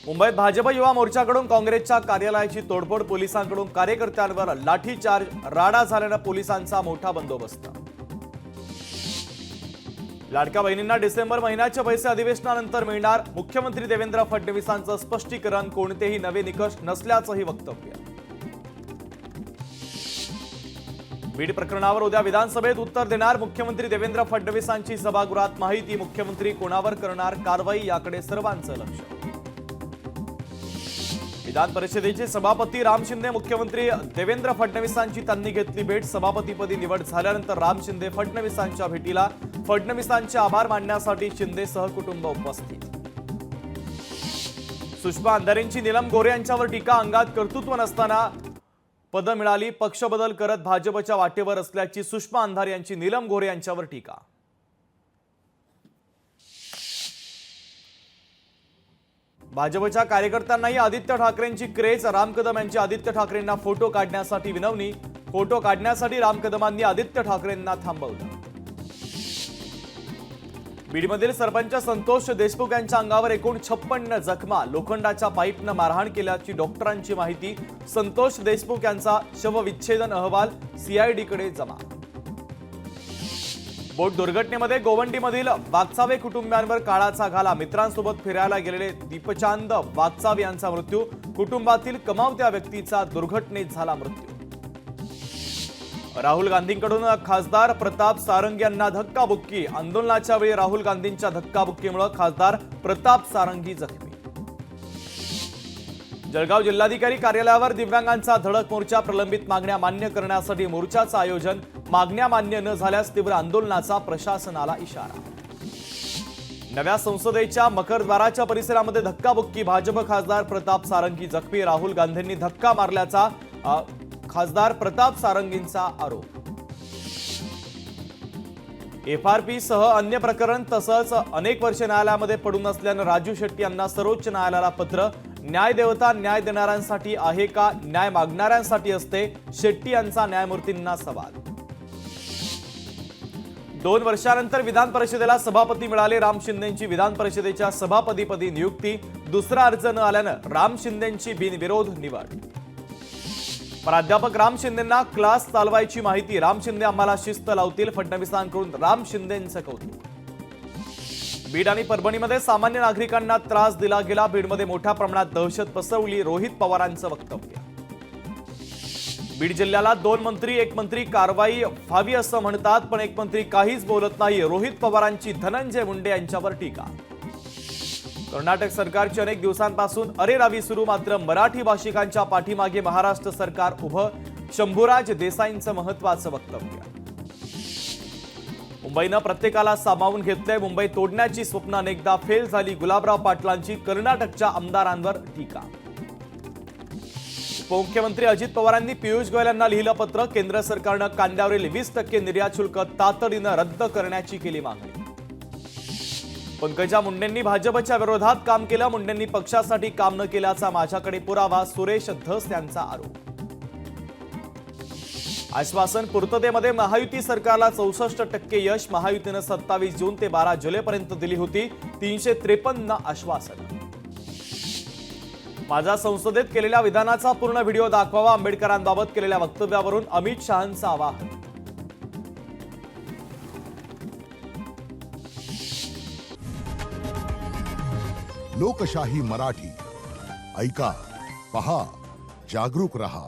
मुंबईत भाजप युवा मोर्चाकडून काँग्रेसच्या कार्यालयाची तोडफोड, पोलिसांकडून कार्यकर्त्यांवर लाठीचार्ज, राडा झाल्यानं पोलिसांचा मोठा बंदोबस्त। लाडक्या बहिणींना डिसेंबर महिन्याचे पैसे अधिवेशनानंतर मिळणार, मुख्यमंत्री देवेंद्र फडणवीसांचं स्पष्टीकरण, कोणतेही नवे निकष नसल्याचंही वक्तव्य। बीड प्रकरणावर उद्या विधानसभेत उत्तर देणार मुख्यमंत्री देवेंद्र फडणवीसांची सभागृहात माहिती, मुख्यमंत्री कोणावर करणार कारवाई याकडे सर्वांचं लक्ष। विधान परिषदेचे सभापती राम शिंदे, मुख्यमंत्री देवेंद्र फडणवीसांची त्यांनी घेतली भेट, सभापतीपदी निवड झाल्यानंतर राम शिंदे फडणवीसांच्या भेटीला, फडणवीसांचे आभार मानण्यासाठी शिंदे सहकुटुंब उपस्थित। सुषमा अंधारेंची नीलम गोऱ्हे यांच्यावर टीका, अंगात कर्तृत्व नसताना पद मिळाली, पक्ष बदल करत भाजपच्या वाटेवर असल्याची सुषमा अंधारे यांची नीलम गोऱ्हे यांच्यावर टीका। भाजपच्या कार्यकर्त्यांनाही आदित्य ठाकरेंची क्रेज, राम कदम यांची आदित्य ठाकरेंना फोटो काढण्यासाठी विनवणी, फोटो काढण्यासाठी राम कदमांनी आदित्य ठाकरेंना थांबवलं। बीडमधील सरपंच संतोष देशमुख यांच्या अंगावर एकूण 56 जखमा, लोखंडाच्या पाईपनं मारहाण केल्याची डॉक्टरांची माहिती, संतोष देशमुख यांचा शवविच्छेदन अहवाल सीआयडीकडे जमा। बोट दुर्घटनेमध्ये गोवंडीमधील वागचावे कुटुंबियांवर काळाचा घाला, मित्रांसोबत फिरायला गेलेले दीपचांद वागचावे यांचा मृत्यू, कुटुंबातील कमावत्या व्यक्तीचा दुर्घटनेत झाला मृत्यू। राहुल गांधींकडून खासदार प्रताप सारंग यांना धक्काबुक्की, आंदोलनाच्या वेळी राहुल गांधींच्या धक्काबुक्कीमुळे खासदार प्रताप सारंगी जखमी। जळगाव जिल्हाधिकारी कार्यालयावर दिव्यांगांचा धडक मोर्चा, प्रलंबित मागण्या मान्य करण्यासाठी मोर्चाचं आयोजन, मागण्या मान्य न झाल्यास तीव्र आंदोलनाचा प्रशासनाला इशारा। नव्या संसदेच्या मकरद्वाराच्या परिसरामध्ये धक्काबुक्की, भाजप खासदार प्रताप सारंगी जखमी, राहुल गांधींनी धक्का मारल्याचा खासदार प्रताप सारंगींचा आरोप। एफआरपी सह अन्य प्रकरण तसंच अनेक वर्ष न्यायालयामध्ये पडून असल्यानं राजू शेट्टी यांना सर्वोच्च न्यायालयाला पत्र, न्याय देवता न्याय देणाऱ्यांसाठी आहे का, न्याय मागणाऱ्यांसाठी असते, शेट्टी यांचा न्यायमूर्तींना सवाल। 2 वर्षांनंतर विधान परिषदेला सभापती मिळाले, राम शिंदेंची विधान परिषदेच्या सभापतीपदी नियुक्ती, दुसरा अर्ज न आल्यानं राम शिंदेंची बिनविरोध निवड। प्राध्यापक राम शिंदेंना क्लास चालवायची माहिती, राम शिंदे आम्हाला शिस्त लावतील, फडणवीसांकडून राम शिंदेंचं कौतुक। बीड आणि परभणीमध्ये सामान्य नागरिकांना त्रास दिला गेला, बीडमध्ये मोठ्या प्रमाणात दहशत पसरवली, रोहित पवारांचं वक्तव्य। बीड जिल्ह्याला 2 मंत्री 1 मंत्री कारवाई व्हावी असं म्हणतात, पण 1 मंत्री काहीच बोलत नाही, रोहित पवारांची धनंजय मुंडे यांच्यावर टीका। कर्नाटक सरकारची अनेक दिवसांपासून अरेरावी सुरू, मात्र मराठी भाषिकांच्या पाठीमागे महाराष्ट्र सरकार उभं, शंभूराज देसाईंचं महत्त्वाचं वक्तव्य। मुंबईनं प्रत्येकाला सामावून घेतलंय, मुंबई तोडण्याची स्वप्न अनेकदा फेल झाली, गुलाबराव पाटलांची कर्नाटकच्या आमदारांवर टीका। उपमुख्यमंत्री अजित पवारांनी पियुष गोयल यांना लिहिलं पत्र, केंद्र सरकारनं कांद्यावरील 20% निर्यात शुल्क तातडीनं रद्द करण्याची केली मागणी। पंकजा मुंडेंनी भाजपच्या विरोधात काम केलं, मुंडेंनी पक्षासाठी काम न केल्याचा माझ्याकडे पुरावा, सुरेश धस यांचा आरोप। आश्वासन पूर्ततेमध्ये महायुती सरकारला 64% यश, महायुतीनं 27 जून ते 12 जुलैपर्यंत दिली होती 353 आश्वासन। माझा संसदेत केलेल्या विधानाचा पूर्ण व्हिडिओ दाखवावा, आंबेडकरांबाबत केलेल्या वक्तव्यावरून अमित शहांचं आवाहन। लोकशाही मराठी ऐका, पहा, जागरूक रहा।